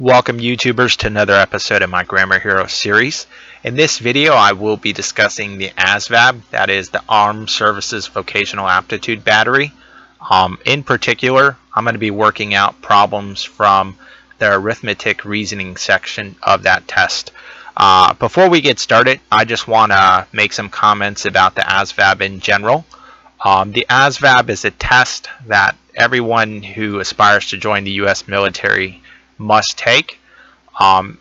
Welcome YouTubers to another episode of my Grammar Hero series. In this video I will be discussing the Asvab, that is the Armed Services Vocational Aptitude Battery. In particular, I'm going to be working out problems from the arithmetic reasoning section of that test. Before we get started, I just want to make some comments about the Asvab in general. The Asvab is a test that everyone who aspires to join the U.S. military must take.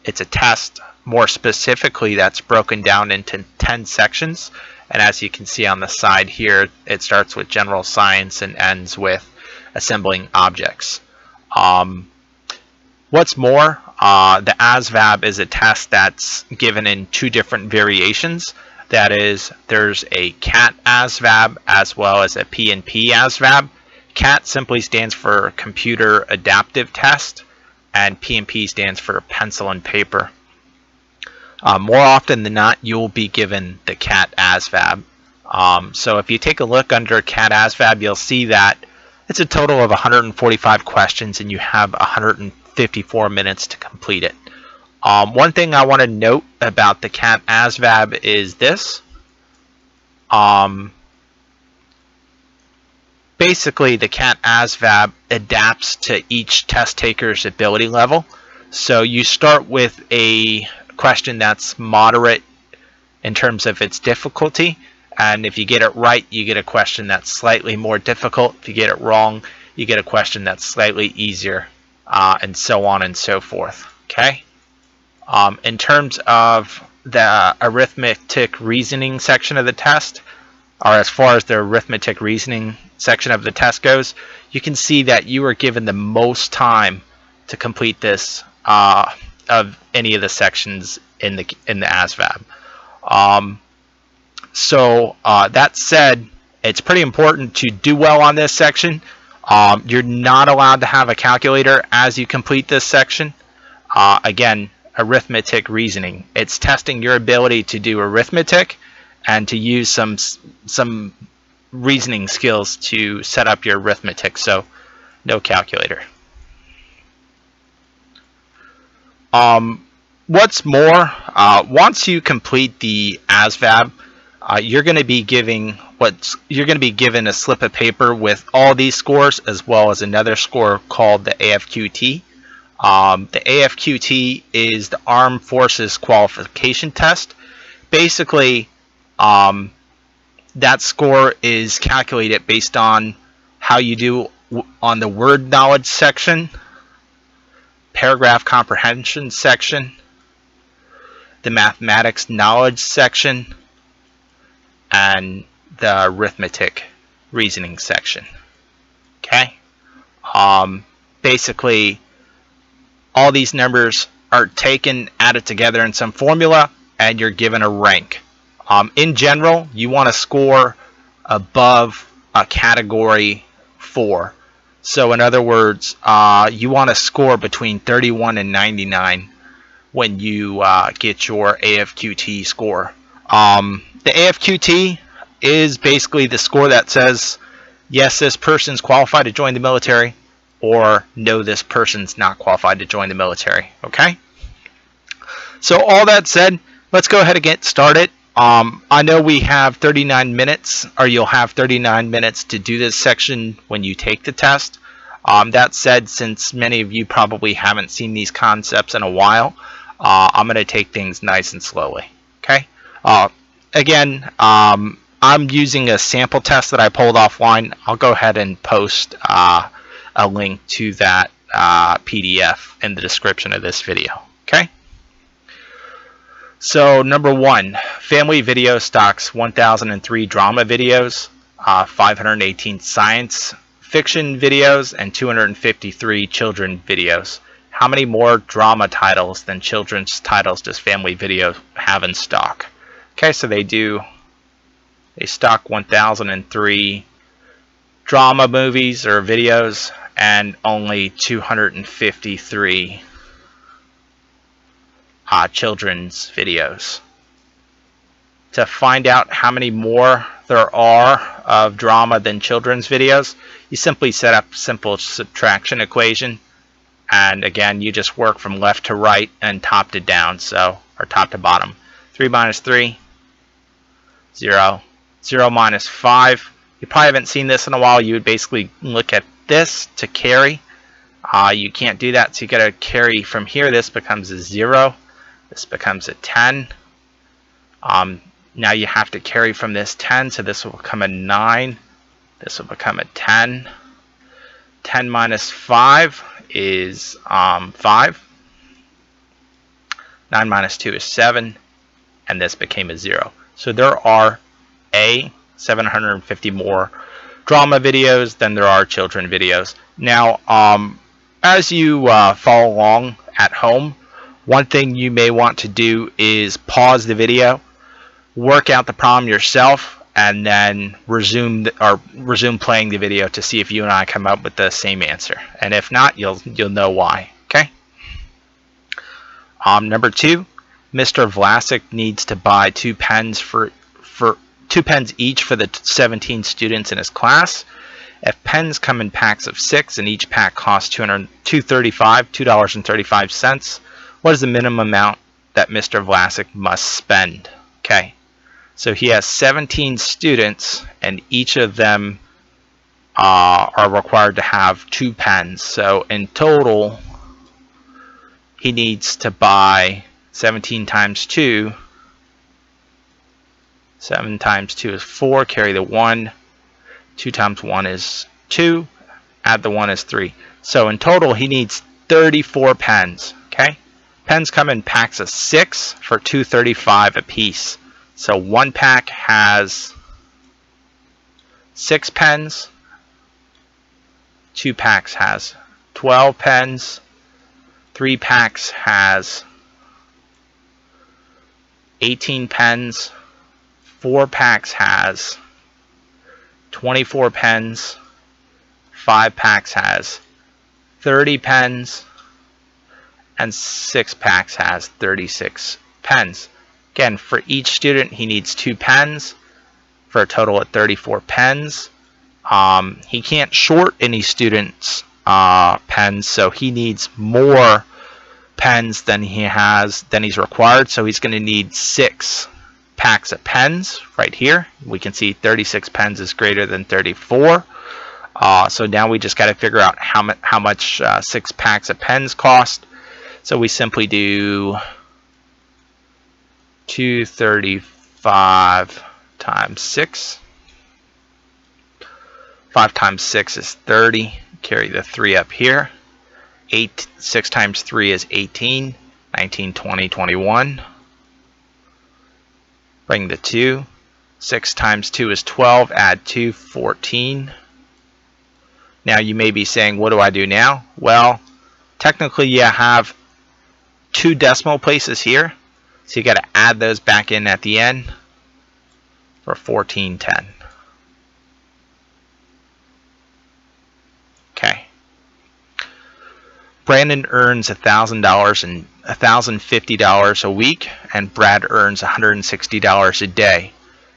It's a test, more specifically, that's broken down into 10 sections, and as you can see on the side here, it starts with general science and ends with assembling objects. What's more, the Asvab is a test that's given in two different variations. That is, there's a CAT Asvab as well as a P&P Asvab. CAT simply stands for Computer Adaptive Test, and P&P stands for pencil and paper. More often than not, you'll be given the CAT Asvab. So if you take a look under CAT Asvab, you'll see that it's a total of 145 questions and you have 154 minutes to complete it. One thing I want to note about the CAT Asvab is this. Basically, the CAT Asvab adapts to each test taker's ability level. So you start with a question that's moderate in terms of its difficulty, and if you get it right, you get a question that's slightly more difficult. If you get it wrong, you get a question that's slightly easier, and so on and so forth. Okay. In terms of the arithmetic reasoning section of the test, or as far as the arithmetic reasoning section of the test goes, you can see that you are given the most time to complete this of any of the sections in the Asvab. That said, it's pretty important to do well on this section. You're not allowed to have a calculator as you complete this section. Again, arithmetic reasoning. It's testing your ability to do arithmetic and to use some reasoning skills to set up your arithmetic, so no calculator. What's more, once you complete the Asvab, you're going to be given a slip of paper with all these scores as well as another score called the Afqt. The Afqt is the Armed Forces Qualification Test. Basically, that score is calculated based on how you do on the word knowledge section, paragraph comprehension section, the mathematics knowledge section, and the arithmetic reasoning section. Okay? Basically, all these numbers are taken, added together in some formula, and you're given a rank. In general, you want to score above a category 4. So in other words, you want to score between 31 and 99 when you get your Afqt score. The Afqt is basically the score that says, yes, this person's qualified to join the military, or no, this person's not qualified to join the military. Okay? So all that said, let's go ahead and get started. I know we have 39 minutes, or you'll have 39 minutes to do this section when you take the test. That said, since many of you probably haven't seen these concepts in a while, I'm going to take things nice and slowly. Okay? Again, I'm using a sample test that I pulled offline. I'll go ahead and post a link to that PDF in the description of this video. Okay? So number 1, family video stocks 1003 drama videos, 518 science fiction videos, and 253 children videos. How many more drama titles than children's titles does family video have in stock? Okay, so they stock 1003 drama movies or videos and only 253 children's videos. To find out how many more there are of drama than children's videos, you simply set up a simple subtraction equation And again, you just work from left to right and top to down, or top to bottom. 3 minus 3, 0. 0 minus 5. You probably haven't seen this in a while. You would basically look at this to carry. You can't do that, so you got to carry from here. This becomes a 0. This becomes a 10. Now you have to carry from this 10, so this will become a 9. This will become a 10. 10 minus 5 is 5. 9 minus 2 is 7. And this became a 0. So there are 750 more drama videos than there are children videos. Now, as you follow along at home, one thing you may want to do is pause the video, work out the problem yourself, and then resume playing the video to see if you and I come up with the same answer. And if not, you'll know why. Okay. Number 2, Mr. Vlasic needs to buy 2 pens for 2 pens each for the 17 students in his class. If pens come in packs of 6 and each pack costs $2.35, what is the minimum amount that Mr. Vlasic must spend? Okay, so he has 17 students and each of them are required to have 2 pens. So in total, he needs to buy 17 times 2. 7 times 2 is 4. Carry the 1. 2 times 1 is 2. Add the 1 is 3. So in total, he needs 34 pens. Okay? Pens come in packs of 6 for $2.35 a piece. So one pack has 6 pens. 2 packs has 12 pens. 3 packs has 18 pens. 4 packs has 24 pens. 5 packs has 30 pens. And 6 packs has 36 pens. Again, for each student, he needs 2 pens for a total of 34 pens. He can't short any students' pens, so he needs more pens than he's required. So he's going to need 6 packs of pens right here. We can see 36 pens is greater than 34. So now we just got to figure out how much 6 packs of pens cost. So we simply do 235 times 6. 5 times 6 is 30. Carry the 3 up here. 6 times 3 is 18. 19, 20, 21. Bring the 2. 6 times 2 is 12. Add 2, 14. Now you may be saying, what do I do now? Well, technically you have 2 decimal places here. So you got to add those back in at the end for 1410. Okay. Brandon earns $1,000 and $1,050 a week, and Brad earns $160 a day.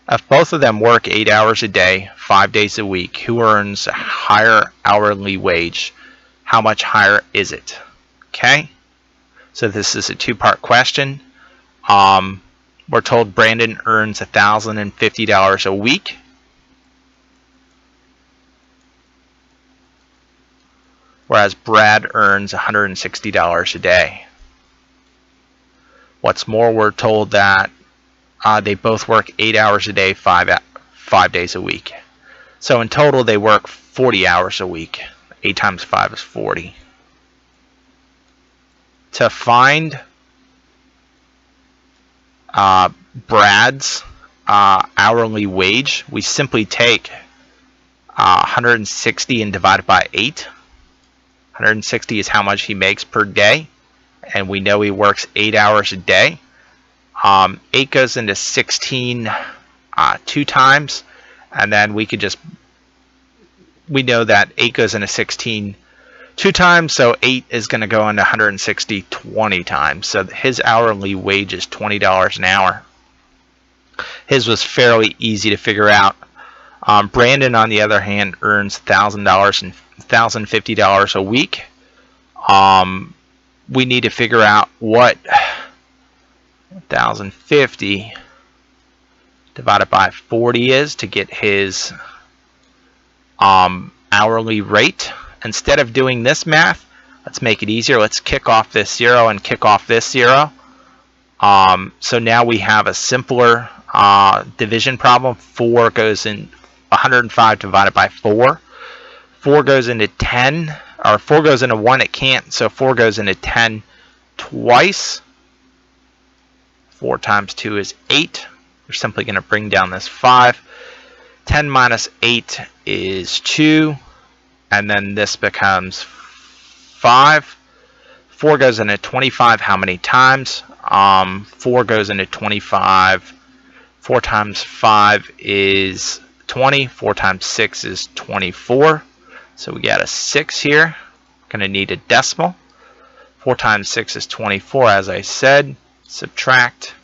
If both of them work 8 hours a day, 5 days a week, who earns a higher hourly wage? How much higher is it? Okay, so this is a 2-part question. We're told Brandon earns $1,050 a week. Whereas Brad earns $160 a day. What's more, we're told that they both work 8 hours a day, 5 days a week. So in total, they work 40 hours a week. 8 times 5 is 40. To find Brad's hourly wage, we simply take 160 and divide it by 8. 160 is how much he makes per day, and we know he works 8 hours a day. 8 goes into 16 2 times, and then we know that 8 goes into 16 2 times, so 8 is going to go into 160 20 times. So his hourly wage is $20 an hour. His was fairly easy to figure out. Brandon, on the other hand, earns $1,000 and $1,050 a week. we need to figure out what 1050 divided by 40 is to get his hourly rate. Instead of doing this math, let's make it easier. Let's kick off this 0 and kick off this 0. So now we have a simpler division problem. 4 goes in 105 divided by 4. 4 goes into 10, or 4 goes into 1, it can't, so 4 goes into 10 twice. 4 times 2 is 8. We're simply going to bring down this 5. 10 minus 8 is 2, and then this becomes 5. 4 goes into 25 how many times? 4 goes into 25. 4 times 5 is 20. 4 times 6 is 24. So we got a 6 here. Going to need a decimal. 4 times 6 is 24, as I said. Subtract.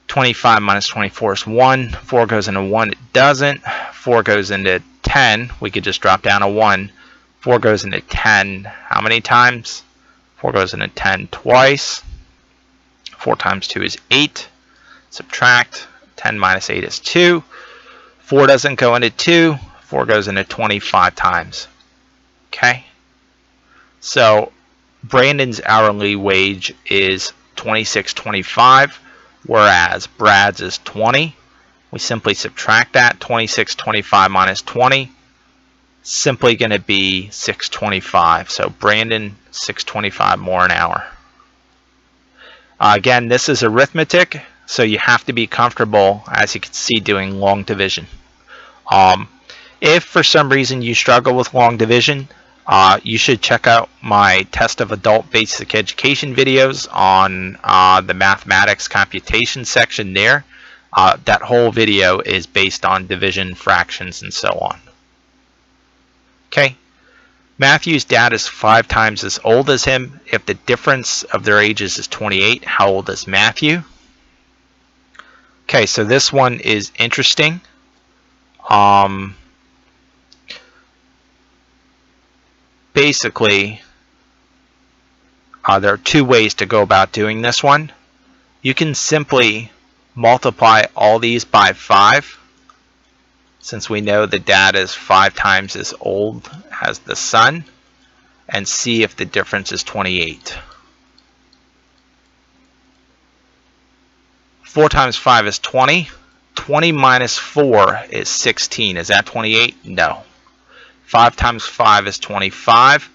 25 minus 24 is 1. 4 goes into 1, it doesn't. 4 goes into 10, we could just drop down a 1. 4 goes into 10 how many times? 4 goes into 10 twice. 4 times 2 is 8. Subtract. 10 minus 8 is 2. 4 doesn't go into 2. 4 goes into 25 times. Okay? So Brandon's hourly wage is $26.25, whereas Brad's is 20. We simply subtract that. 26.25 minus 20, simply going to be 6.25. So Brandon, 6.25 more an hour. Again, this is arithmetic, so you have to be comfortable, as you can see, doing long division. If for some reason you struggle with long division, you should check out my Test of Adult Basic Education videos on the mathematics computation section there. That whole video is based on division, fractions, and so on. Okay. Matthew's dad is 5 times as old as him. If the difference of their ages is 28, how old is Matthew? Okay, so this one is interesting. Basically, there are 2 ways to go about doing this one. You can simply multiply all these by 5, since we know the dad is 5 times as old as the son, and see if the difference is 28. 4 times 5 is 20. 20 minus 4 is 16. Is that 28? No. 5 times 5 is 25.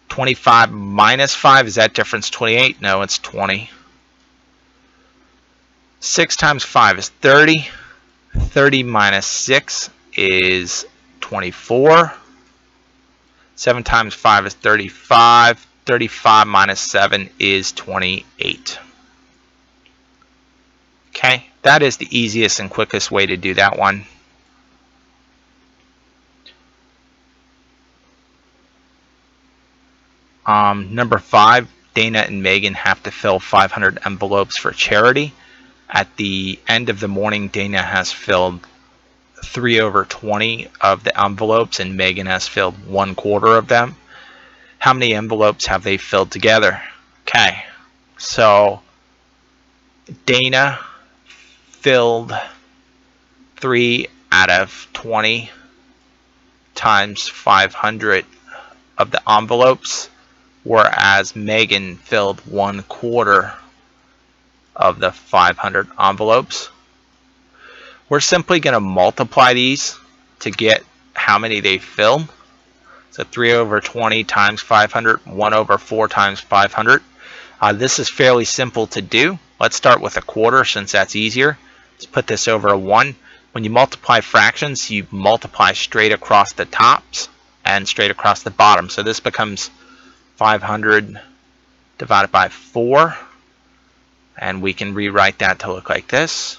25 minus 5, is that difference 28? No, it's 20. 6 times 5 is 30. 30 minus 6 is 24. 7 times 5 is 35. 35 minus 7 is 28. Okay, that is the easiest and quickest way to do that one. Number 5, Dana and Megan have to fill 500 envelopes for charity. At the end of the morning, Dana has filled 3/20 of the envelopes and Megan has filled 1/4 of them. How many envelopes have they filled together? Okay, so Dana filled 3/20 times 500 of the envelopes, whereas Megan filled 1/4 of the 500 envelopes. We're simply going to multiply these to get how many they filled. So 3/20 times 500, 1/4 times 500. This is fairly simple to do. Let's start with 1/4 since that's easier. Let's put this over a 1. When you multiply fractions, you multiply straight across the tops and straight across the bottom. So this becomes 500 divided by 4. And we can rewrite that to look like this.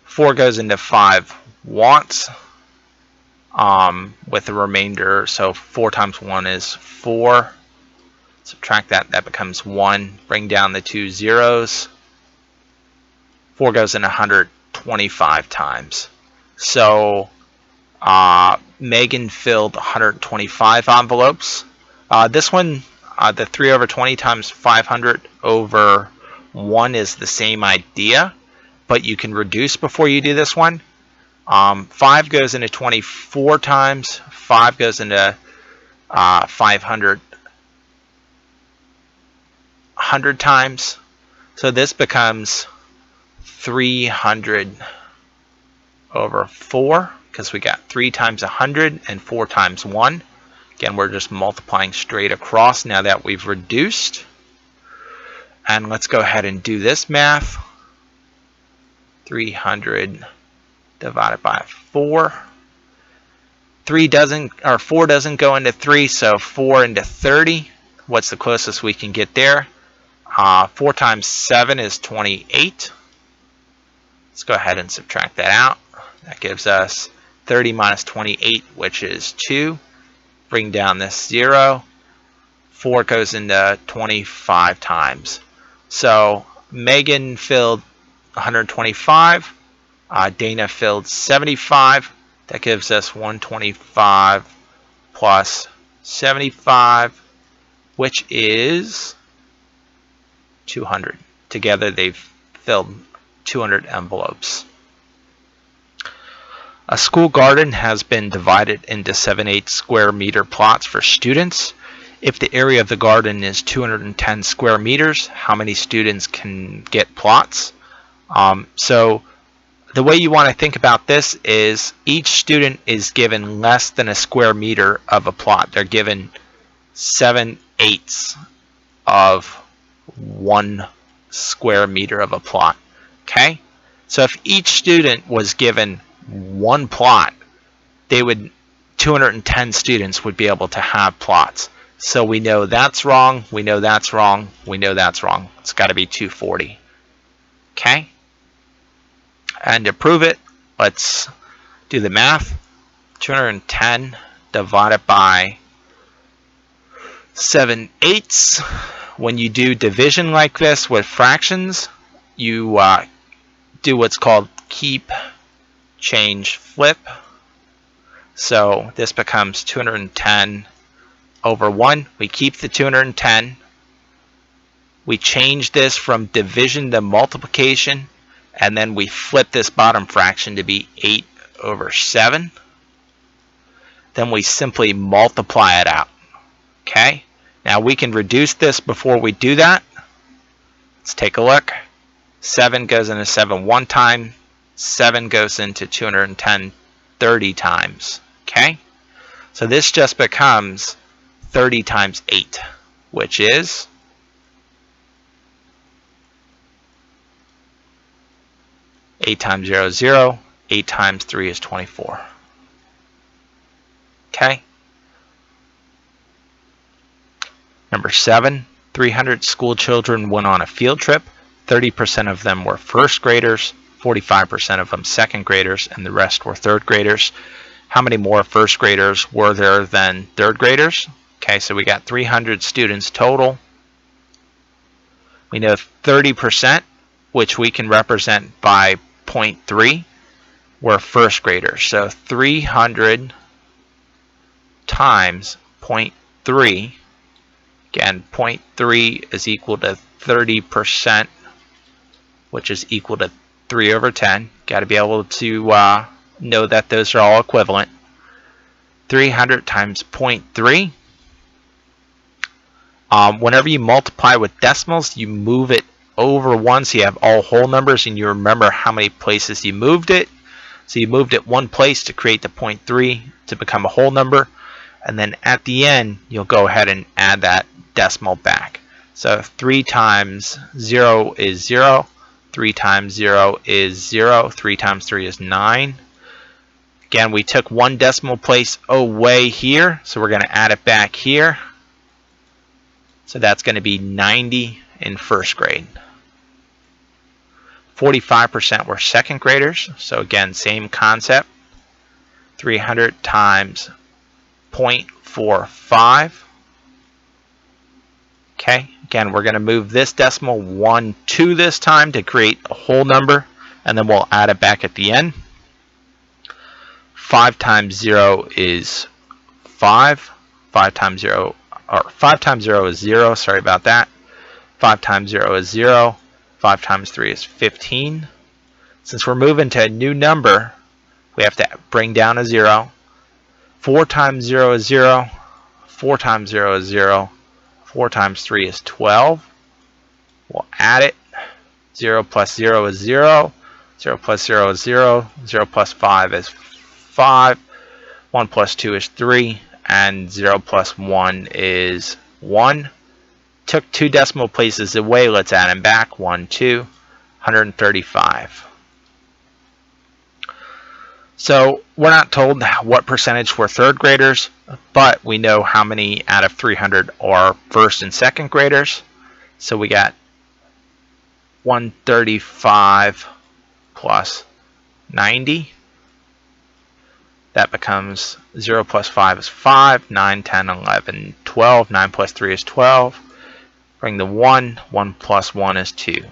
4 goes into 5 once with the remainder. So 4 times 1 is 4. Subtract that, that becomes 1. Bring down the 2 zeros. 4 goes in 125 times. So Megan filled 125 envelopes. This one, the 3 over 20 times 500 over 1 is the same idea, but you can reduce before you do this one. 5 goes into 24 times, 5 goes into 500 100 times. So this becomes 300 over 4, because we got 3 times 100 and 4 times 1. Again, we're just multiplying straight across now that we've reduced. And let's go ahead and do this math. 300 divided by 4. 4 doesn't go into 3, so 4 into 30. What's the closest we can get there? 4 times 7 is 28. Let's go ahead and subtract that out. That gives us 30 minus 28, which is 2. Bring down this 0. 4 goes into 25 times. So Megan filled 125. Dana filled 75. That gives us 125 plus 75, which is 200. Together they've filled 200 envelopes. A school garden has been divided into 7/8 square meter plots for students. If the area of the garden is 210 square meters, how many students can get plots? So the way you want to think about this is each student is given less than a square meter of a plot. They're given 7/8 of 1 square meter of a plot. Okay? So if each student was given 1 plot, 210 students would be able to have plots. So we know that's wrong, we know that's wrong, we know that's wrong. It's got to be 240. Okay? And to prove it, let's do the math. 210 divided by 7/8. When you do division like this with fractions, you do what's called keep, change, flip. So this becomes 210 over 1. We keep the 210. We change this from division to multiplication, and then we flip this bottom fraction to be 8 over 7. Then we simply multiply it out. Okay? Now we can reduce this before we do that. Let's take a look. 7 goes into 7 1 time. 7 goes into 210 30 times. Okay? So this just becomes 30 times 8, which is 8 times 0 is 0. 8 times 3 is 24. Okay? Number 7, 300 school children went on a field trip. 30% of them were first graders, 45% of them second graders, and the rest were third graders. How many more first graders were there than third graders? Okay, so we got 300 students total. We know 30%, which we can represent by 0.3, were first graders. So 300 times 0.3. Again, 0.3 is equal to 30%, which is equal to 3 over 10. Got to be able to know that those are all equivalent. 300 times 0.3. Whenever you multiply with decimals, you move it over 1, so you have all whole numbers, and you remember how many places you moved it. So you moved it 1 place to create the 0.3 to become a whole number, and then at the end, you'll go ahead and add that decimal back. So 3 times 0 is 0. 3 times 0 is 0. 3 times 3 is 9. Again, we took 1 decimal place away here, so we're going to add it back here. So that's going to be 90 in first grade. 45% were second graders. So again, same concept. 300 times 0.45. Okay, again, we're going to move this decimal 1 2 this time to create a whole number, and then we'll add it back at the end. 5 times 0 is 5. 5 times 0, or 5 times 0 is 0, sorry about that. 5 times 0 is 0. 5 times 3 is 15. Since we're moving to a new number, we have to bring down a 0. 4 times 0 is 0. 4 times 0 is 0. 4 times 3 is 12. We'll add it. 0 plus 0 is 0. 0 plus 0 is 0. 0 plus 5 is 5. 1 plus 2 is 3. And 0 plus 1 is 1. Took 2 decimal places away. Let's add them back. 1, 2, 135. So we're not told what percentage were third graders, but we know how many out of 300 are first and second graders. So we got 135 plus 90. That becomes 0 plus 5 is 5, 9, 10, 11, 12. 9 plus 3 is 12. Bring the 1. 1 plus 1 is 2.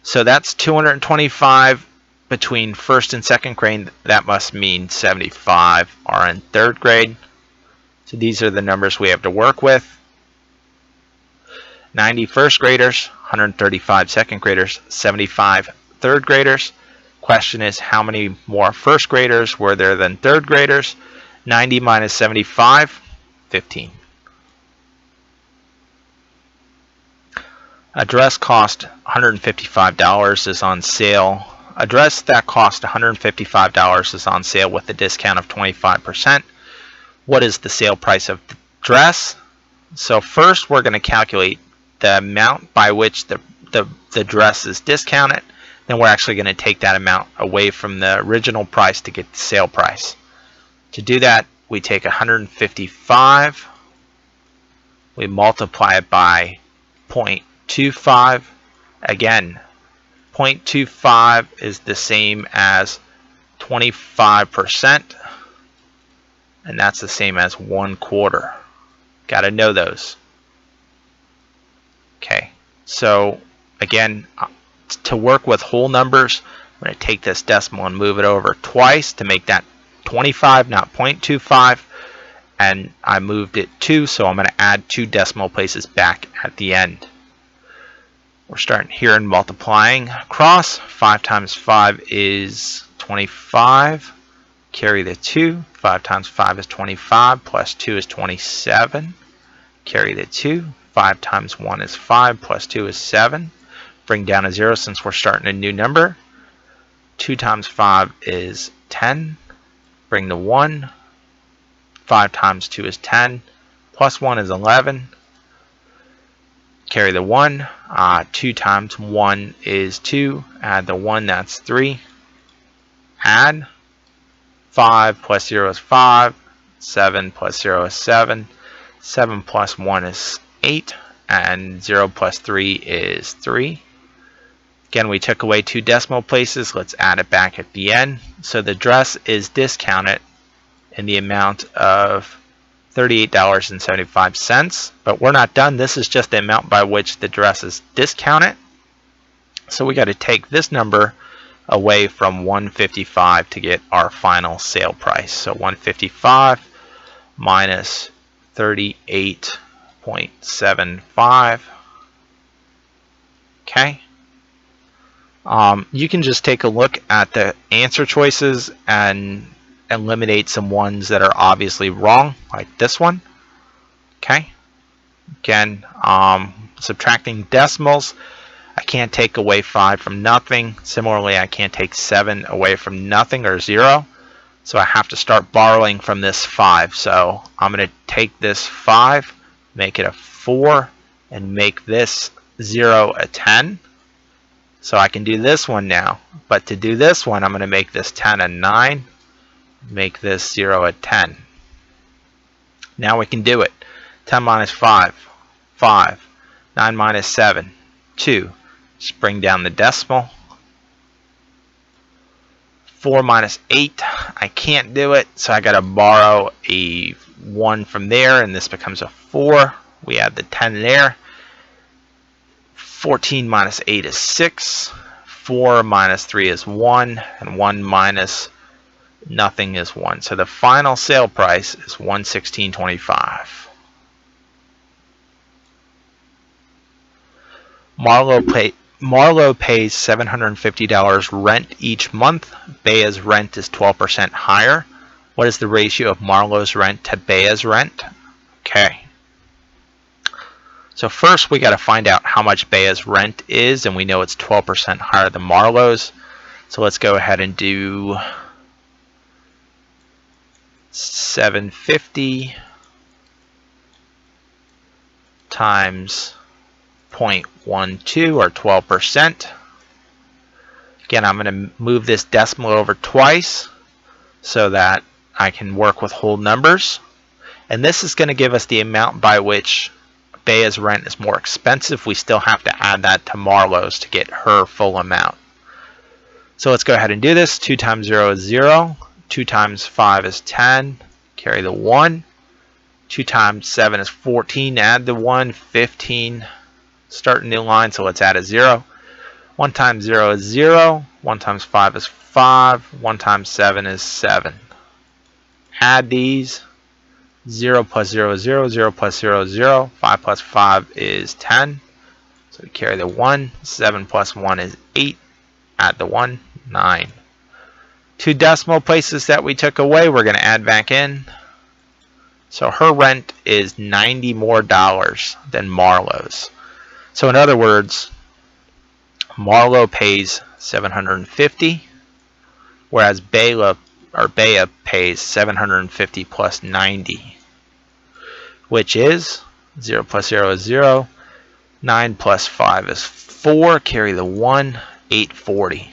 So that's 225 between first and second grade. That must mean 75 are in third grade. So these are the numbers we have to work with. 90 first graders, 135 second graders, 75 third graders. Question is, how many more first graders were there than third graders? 90 minus 75, 15. A dress cost $155 is on sale. A dress that cost $155 is on sale with a discount of 25%. What is the sale price of the dress? So first we're going to calculate the amount by which the dress is discounted. Then we're actually going to take that amount away from the original price to get the sale price. To do that, we take 155, we multiply it by 0.25. Again, 0.25 is the same as 25%, and that's the same as 1/4. Got to know those. Okay, so again, to work with whole numbers, I'm going to take this decimal and move it over twice to make that 25, not 0.25. And I moved it 2, so I'm going to add 2 decimal places back at the end. We're starting here and multiplying across. 5 times 5 is 25. Carry the 2. 5 times 5 is 25, plus 2 is 27. Carry the 2. 5 times 1 is 5, plus 2 is 7. Bring down a 0 since we're starting a new number. 2 times 5 is 10. Bring the 1. 5 times 2 is 10. Plus 1 is 11. Carry the 1. 2 times 1 is 2. Add the 1, that's 3. Add. 5 plus 0 is 5. 7 plus 0 is 7. 7 plus 1 is 8. And 0 plus 3 is 3. Again, we took away 2 decimal places. Let's add it back at the end. So the dress is discounted in the amount of $38.75. But we're not done. This is just the amount by which the dress is discounted. So we got to take this number away from 155 to get our final sale price. So 155 minus 38.75. Okay. You can just take a look at the answer choices and eliminate some ones that are obviously wrong, like this one. Okay. Again, subtracting decimals, I can't take away 5 from nothing. Similarly, I can't take 7 away from nothing or 0. So I have to start borrowing from this 5. So I'm going to take this 5, make it a 4, and make this 0 a 10. So I can do this one now. But to do this one, I'm going to make this 10 a 9, make this 0 a 10. Now we can do it. 10 minus 5, 5. 9 minus 7, 2. Just bring down the decimal. 4 minus 8, I can't do it, so I got to borrow a 1 from there, and this becomes a 4. We add the 10 there. 14 minus 8 is 6. 4 minus 3 is 1, and 1 minus Nothing is 1. So the final sale price is $116.25. Marlowe pays $750 rent each month. Bea's rent is 12% higher. What is the ratio of Marlowe's rent to Bea's rent? Okay. So first we got to find out how much Bea's rent is, and we know it's 12% higher than Marlowe's. So let's go ahead and do $750 times 0.12 or 12%. Again, I'm going to move this decimal over twice so that I can work with whole numbers. And this is going to give us the amount by which Bea's rent is more expensive. We still have to add that to Marlowe's to get her full amount. So let's go ahead and do this. 2 times 0 is 0. 2 times 5 is 10. Carry the 1. 2 times 7 is 14. Add the 1. 15. Start a new line, so let's add a 0. 1 times 0 is 0. 1 times 5 is 5. 1 times 7 is 7. Add these. 0 plus 0 is 0. 0 plus 0 is 0. 5 plus 5 is 10. So we carry the 1. 7 plus 1 is 8. Add the 1. 9. 2 decimal places that we took away, we're going to add back in. So her rent is $90 more than Marlowe's. So in other words, Marlowe pays $750, whereas Bea pays $750 plus $90, which is 0 plus 0 is 0. 9 plus 5 is 4. Carry the 1. $840.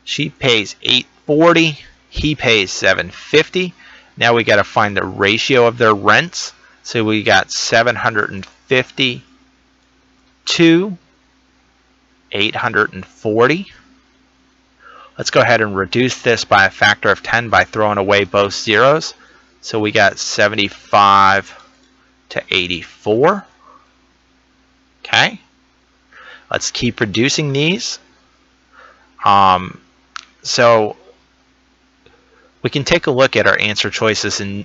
She pays $840. He pays $750. Now we got to find the ratio of their rents. So we got $750 to $840. Let's go ahead and reduce this by a factor of 10 by throwing away both zeros. So we got 75 to 84. Okay. Let's keep reducing these. So we can take a look at our answer choices, and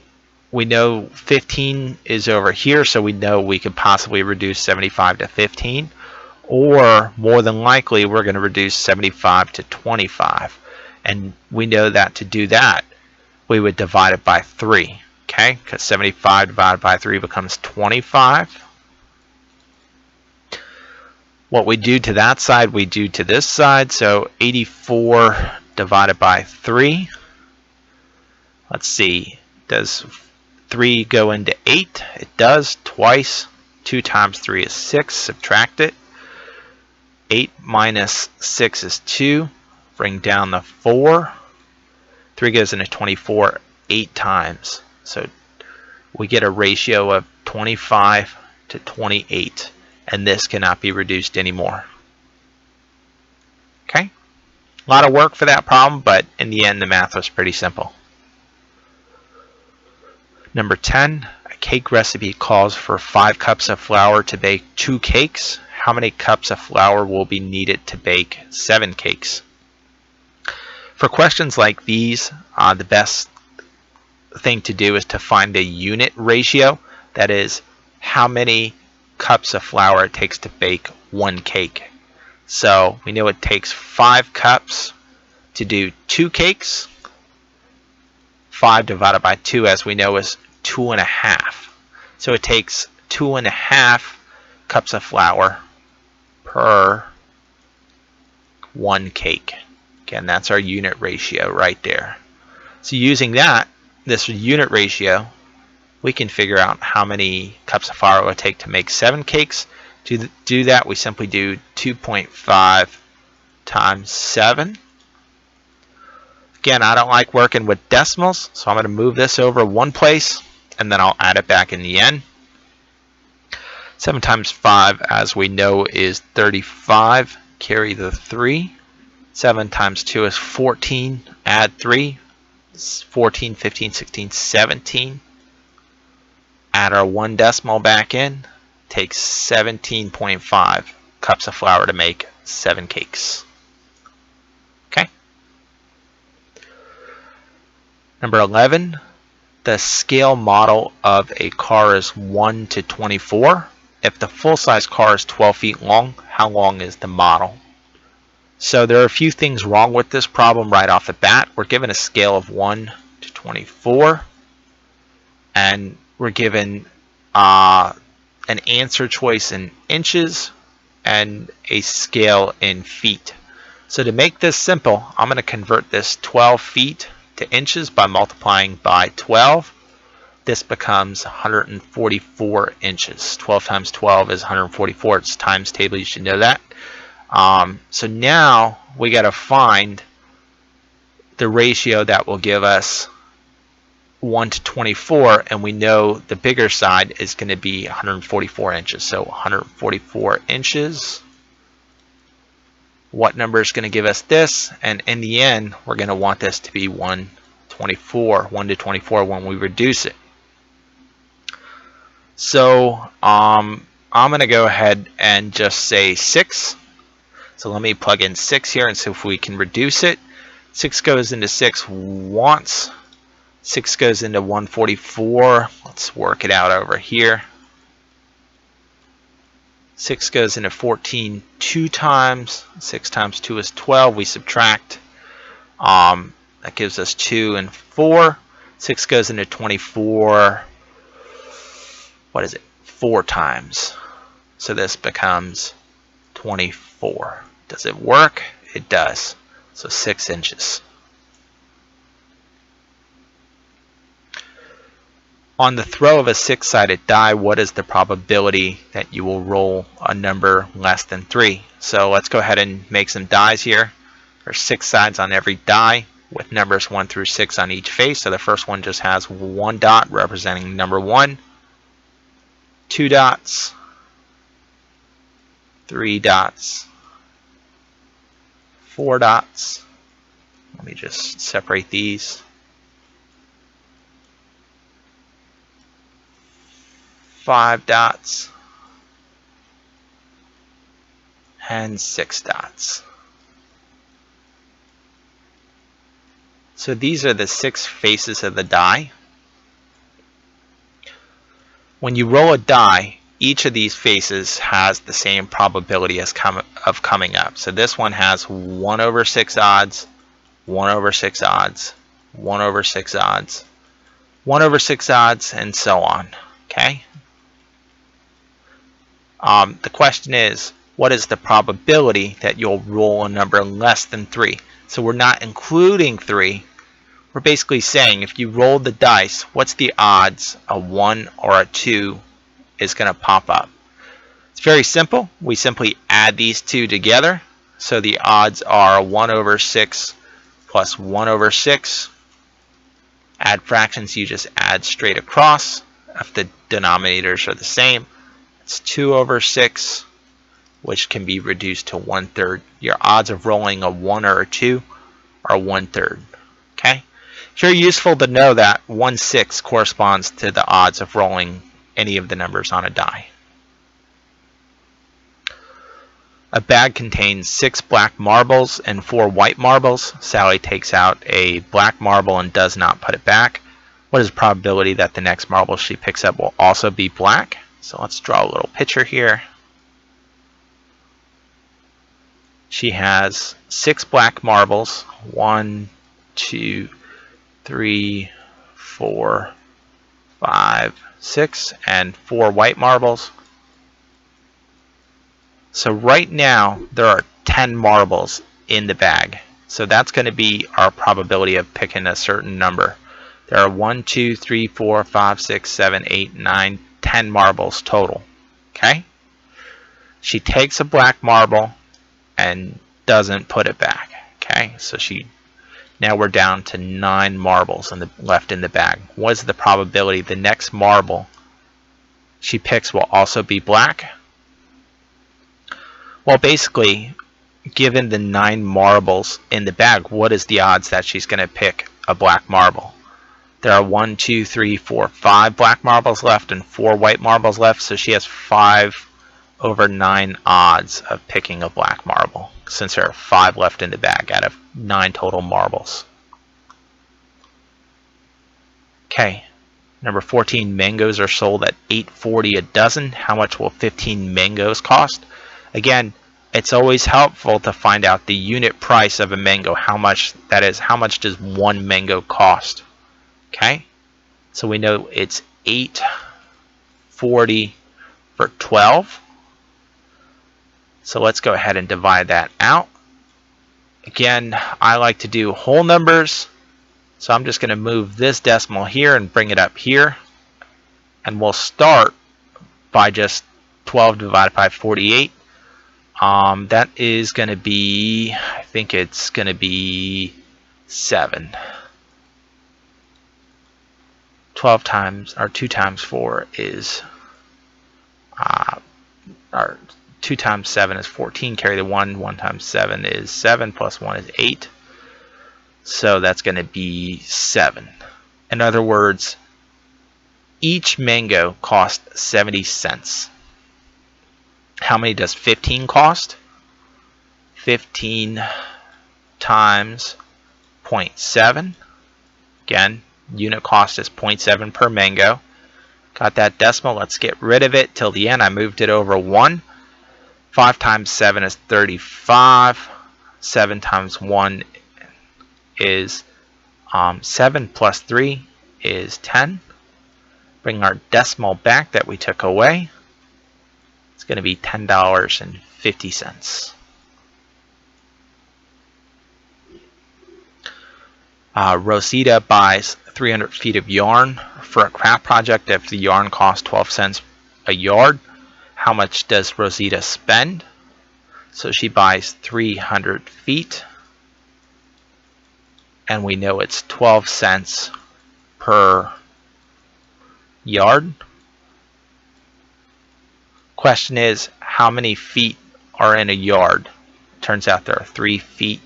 we know 15 is over here, so we know we could possibly reduce 75 to 15, or more than likely we're going to reduce 75 to 25, and we know that to do that we would divide it by 3, okay, because 75 divided by 3 becomes 25. What we do to that side, we do to this side. So 84 divided by 3. Let's see. Does 3 go into 8? It does twice. 2 times 3 is 6. Subtract it. 8 minus 6 is 2. Bring down the 4. 3 goes into 24 8 times. So we get a ratio of 25 to 28. And this cannot be reduced anymore. Okay? A lot of work for that problem, but in the end the math was pretty simple. Number 10, a cake recipe calls for 5 cups of flour to bake 2 cakes. How many cups of flour will be needed to bake 7 cakes? For questions like these, the best thing to do is to find a unit ratio. That is, how many cups of flour it takes to bake 1 cake. So we know it takes 5 cups to do 2 cakes. 5 divided by 2, as we know, is 2.5. So it takes 2.5 cups of flour per 1 cake. Again, that's our unit ratio right there. So using this unit ratio, we can figure out how many cups of flour it would take to make 7 cakes. To do that, we simply do 2.5 times 7. Again, I don't like working with decimals, so I'm going to move this over one place, and then I'll add it back in the end. 7 times 5, as we know, is 35. Carry the 3. 7 times 2 is 14. Add 3. 14, 15, 16, 17. Add our 1 decimal back in. Takes 17.5 cups of flour to make 7 cakes. Okay. Number 11, the scale model of a car is 1 to 24. If the full-size car is 12 feet long, how long is the model? So there are a few things wrong with this problem right off the bat. We're given a scale of 1 to 24, and we're given an answer choice in inches and a scale in feet. So to make this simple, I'm going to convert this 12 feet to inches by multiplying by 12. This becomes 144 inches. 12 times 12 is 144. It's times table. You should know that. So now we got to find the ratio that will give us 1 to 24, and we know the bigger side is going to be 144 inches. So 144 inches. What number is going to give us this? And in the end, we're going to want this to be 1 to 24 when we reduce it. So I'm going to go ahead and just say 6. So let me plug in 6 here and see if we can reduce it. 6 goes into 6 once. 6 goes into 144. Let's work it out over here. 6 goes into 14 2 times. 6 times 2 is 12. We subtract. That gives us 2 and 4. 6 goes into 24. What is it? 4 times. So this becomes 24. Does it work? It does. So 6 inches. On the throw of a 6-sided die, what is the probability that you will roll a number less than 3? So let's go ahead and make some dies here. There's 6 sides on every die with numbers 1 through 6 on each face. So the first one just has 1 dot representing number 1, 2 dots, 3 dots, 4 dots. Let me just separate these. 5 dots and 6 dots. So these are the 6 faces of the die. When you roll a die, each of these faces has the same probability of coming up. So this one has 1 over 6 odds, 1 over 6 odds, 1 over 6 odds, 1 over 6 odds, and so on. Okay? The question is, what is the probability that you'll roll a number less than 3? So we're not including 3. We're basically saying if you roll the dice, what's the odds a 1 or a 2 is going to pop up? It's very simple. We simply add these two together. So the odds are 1 over 6 plus 1 over 6. Add fractions, you just add straight across if the denominators are the same. It's 2 over 6, which can be reduced to 1/3. Your odds of rolling a 1 or a 2 are 1/3. Okay? It's very useful to know that 1/6 corresponds to the odds of rolling any of the numbers on a die. A bag contains 6 black marbles and 4 white marbles. Sally takes out a black marble and does not put it back. What is the probability that the next marble she picks up will also be black? So let's draw a little picture here. She has 6 black marbles. 1, 2, 3, 4, 5, 6, and 4 white marbles. So right now there are 10 marbles in the bag. So that's going to be our probability of picking a certain number. There are 1, 2, 3, 4, 5, 6, 7, 8, 9, 10 marbles total. Okay? She takes a black marble and doesn't put it back. Okay? So now we're down to 9 marbles left in the bag. What is the probability the next marble she picks will also be black? Well, basically, given the 9 marbles in the bag, what is the odds that she's going to pick a black marble? There are 1, 2, 3, 4, 5 black marbles left and 4 white marbles left, so she has 5 over 9 odds of picking a black marble, since there are 5 left in the bag out of 9 total marbles. Okay, number 14, mangoes are sold at $8.40 a dozen. How much will 15 mangoes cost? Again, it's always helpful to find out the unit price of a mango, how much that is, how much does one mango cost. Okay, so we know it's $8.40 for 12. So let's go ahead and divide that out. Again, I like to do whole numbers. So I'm just going to move this decimal here and bring it up here. And we'll start by just 12 divided by 48. That is going to be, I think it's going to be 7. 12 times, or 2 times 4 is, or 2 times 7 is 14. Carry the 1. 1 times 7 is 7. Plus 1 is 8. So that's going to be 7. In other words, each mango costs 70 cents. How many does 15 cost? 15 times 0.7. Again, unit cost is 0.7 per mango. Got that decimal. Let's get rid of it till the end. I moved it over 1. 5 times 7 is 35. 7 times 1 is 7 plus 3 is 10. Bring our decimal back that we took away. It's going to be $10.50. Rosita buys 300 feet of yarn for a craft project. If the yarn costs 12 cents a yard, how much does Rosita spend? So she buys 300 feet. And we know it's 12 cents per yard. Question is, how many feet are in a yard? Turns out there are 3 feet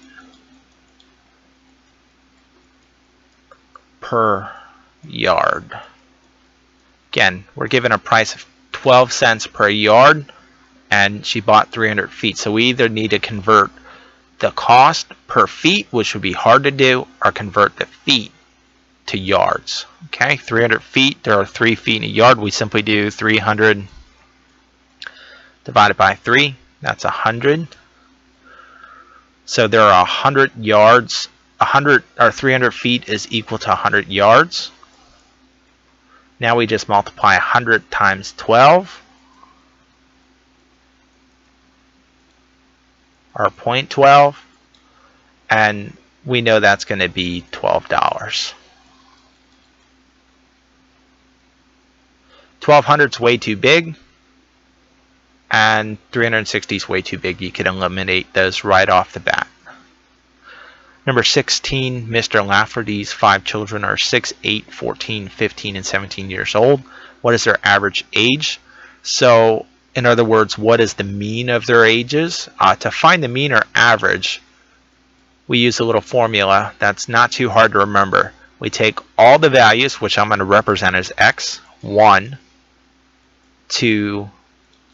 per yard. Again, we're given a price of 12 cents per yard, and she bought 300 feet. So we either need to convert the cost per feet, which would be hard to do, or convert the feet to yards. Okay, 300 feet, there are 3 feet in a yard. We simply do 300 divided by 3. That's 100. So there are 100 yards. 100 or 300 feet is equal to 100 yards. Now we just multiply 100 times 12, or 0.12, and we know that's going to be $12. 1200 is way too big, and 360 is way too big. You can eliminate those right off the bat. Number 16, Mr. Lafferty's 5 children are 6, 8, 14, 15, and 17 years old. What is their average age? So, in other words, what is the mean of their ages? To find the mean or average, we use a little formula that's not too hard to remember. We take all the values, which I'm going to represent as x, 1, to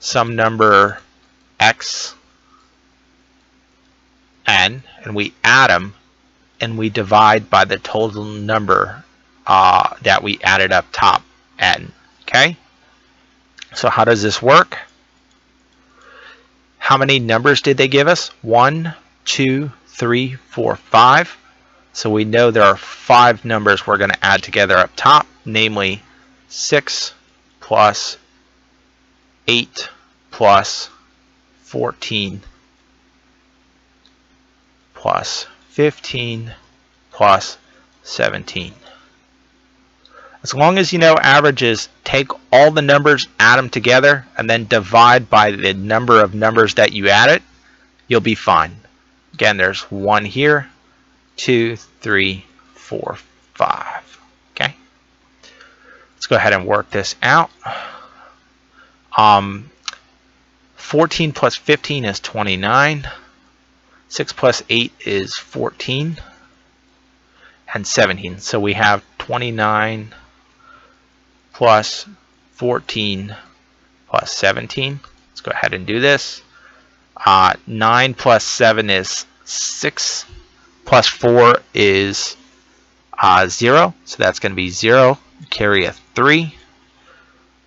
some number x, n, and we add them, and we divide by the total number that we added up top, n. Okay? So how does this work? How many numbers did they give us? 1, 2, 3, 4, 5. So we know there are 5 numbers we're going to add together up top, namely 6 plus 8 plus 14 plus 15 plus 17. As long as you know averages, take all the numbers, add them together, and then divide by the number of numbers that you added, you'll be fine. Again, there's 1 here, 2, 3, 4, 5. Okay? Let's go ahead and work this out. 14 plus 15 is 29. 6 plus 8 is 14. And 17. So we have 29 plus 14 plus 17. Let's go ahead and do this. 9 plus 7 is 6. Plus 4 is 0. So that's going to be 0. Carry a 3.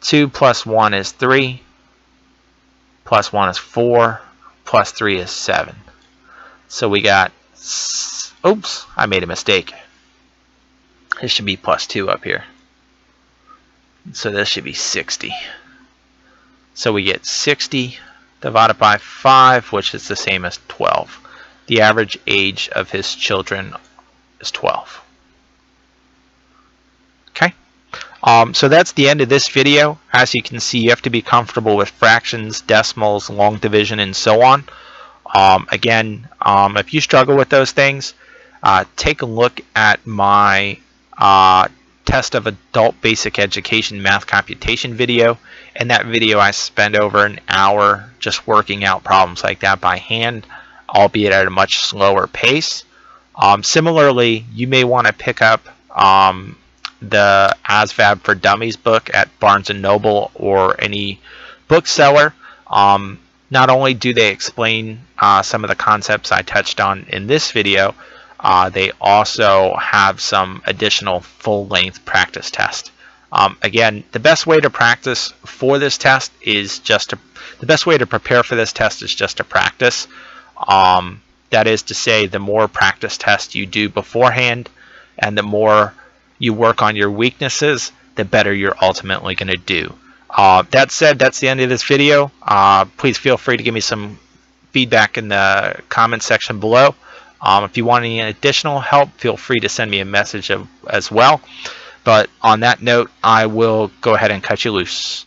2 plus 1 is 3. Plus 1 is 4. Plus 3 is 7. So we got, oops, I made a mistake. It should be plus 2 up here. So this should be 60. So we get 60 divided by 5, which is the same as 12. The average age of his children is 12. Okay. So that's the end of this video. As you can see, you have to be comfortable with fractions, decimals, long division, and so on. Again, if you struggle with those things, take a look at my test of adult basic education math computation video. In that video, I spend over an hour just working out problems like that by hand, albeit at a much slower pace. Similarly, you may want to pick up the Asvab for Dummies book at Barnes & Noble or any bookseller. Not only do they explain some of the concepts I touched on in this video, they also have some additional full-length practice tests. Again, the best way to practice for this test is the best way to prepare for this test is just to practice. That is to say, the more practice tests you do beforehand and the more you work on your weaknesses, the better you're ultimately going to do. That said, that's the end of this video. Please feel free to give me some feedback in the comment section below. If you want any additional help, feel free to send me a message as well. But on that note, I will go ahead and cut you loose.